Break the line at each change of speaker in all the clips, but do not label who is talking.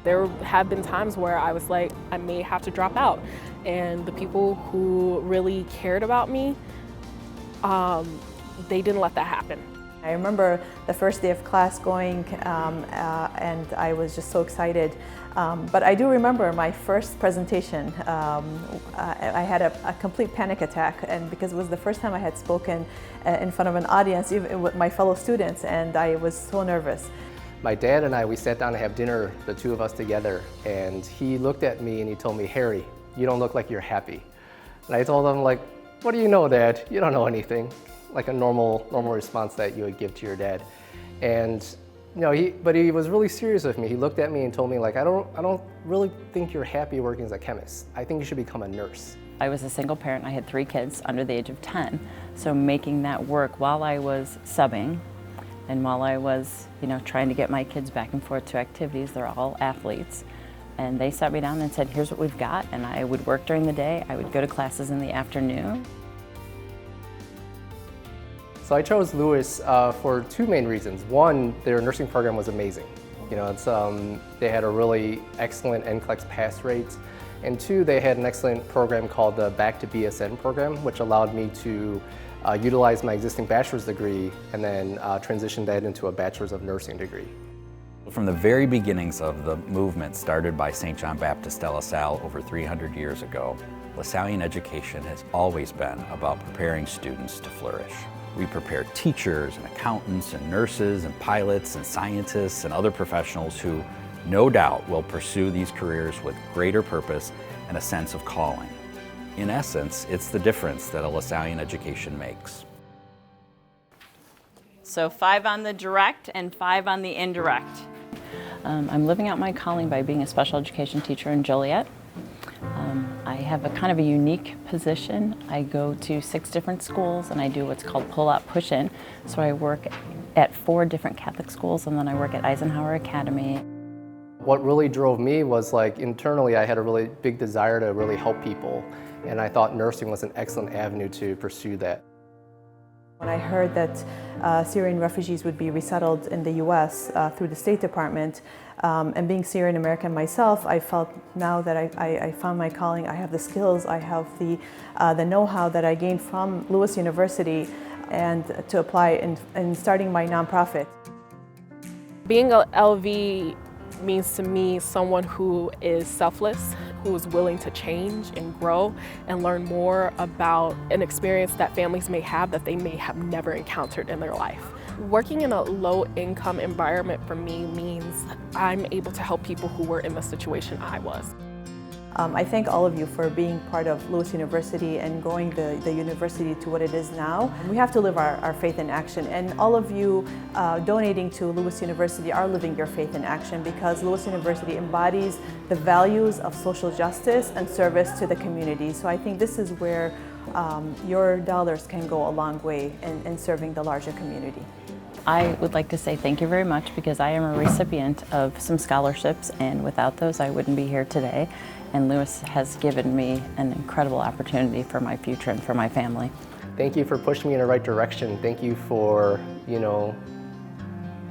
There have been times where I was like, I may have to drop out. And the people who really cared about me, they didn't let that happen.
I remember the first day of class going and I was just so excited. But I do remember my first presentation. I had a complete panic attack, and because it was the first time I had spoken in front of an audience, even with my fellow students, and I was so nervous.
My dad and I, we sat down to have dinner, the two of us together, and he looked at me and he told me, "Harry, you don't look like you're happy." And I told him, like, "What do you know, Dad? You don't know anything." Like a normal response that you would give to your dad. And you know, but he was really serious with me. He looked at me and told me, like, I don't really think you're happy working as a chemist. I think you should become a nurse.
I was a single parent. I had 3 kids under the age of 10. So making that work while I was subbing and while I was, trying to get my kids back and forth to activities, they're all athletes. And they sat me down and said, here's what we've got. And I would work during the day. I would go to classes in the afternoon.
So I chose Lewis for 2 main reasons. One, their nursing program was amazing. They had a really excellent NCLEX pass rate. And 2, they had an excellent program called the Back to BSN program, which allowed me to utilize my existing bachelor's degree and then transition that into a bachelor's of nursing degree.
From the very beginnings of the movement started by St. John Baptist de La Salle over 300 years ago, LaSallian education has always been about preparing students to flourish. We prepare teachers and accountants and nurses and pilots and scientists and other professionals who, no doubt, will pursue these careers with greater purpose and a sense of calling. In essence, it's the difference that a LaSallian education makes.
So 5 on the direct and 5 on the indirect. I'm living out my calling by being a special education teacher in Joliet. I have a kind of a unique position. I go to 6 different schools and I do what's called pull-out, push-in. So I work at 4 different Catholic schools and then I work at Eisenhower Academy.
What really drove me was, like, internally I had a really big desire to really help people, and I thought nursing was an excellent avenue to pursue that.
When I heard that Syrian refugees would be resettled in the U.S. Through the State Department, and being Syrian American myself, I felt now that I found my calling. I have the skills, I have the know-how that I gained from Lewis University, and to apply in starting my nonprofit.
Being a LV means to me someone who is selfless, who is willing to change and grow and learn more about an experience that families may have that they may have never encountered in their life. Working in a low-income environment for me means I'm able to help people who were in the situation I was.
I thank all of you for being part of Lewis University and growing the university to what it is now. We have to live our faith in action, and all of you donating to Lewis University are living your faith in action, because Lewis University embodies the values of social justice and service to the community. So I think this is where your dollars can go a long way in serving the larger community.
I would like to say thank you very much, because I am a recipient of some scholarships, and without those I wouldn't be here today. And Lewis has given me an incredible opportunity for my future and for my family.
Thank you for pushing me in the right direction. Thank you for,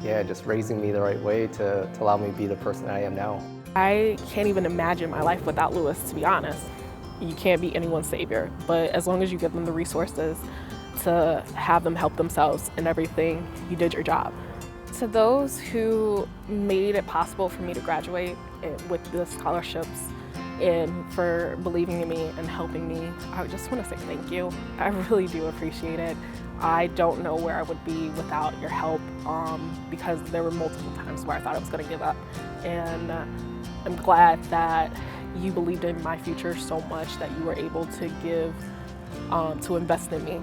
just raising me the right way to allow me to be the person I am now.
I can't even imagine my life without Lewis, to be honest. You can't be anyone's savior, but as long as you give them the resources to have them help themselves and everything, you did your job. To those who made it possible for me to graduate with the scholarships and for believing in me and helping me, I just want to say thank you. I really do appreciate it. I don't know where I would be without your help, because there were multiple times where I thought I was going to give up. And I'm glad that you believed in my future so much that you were able to give, to invest in me.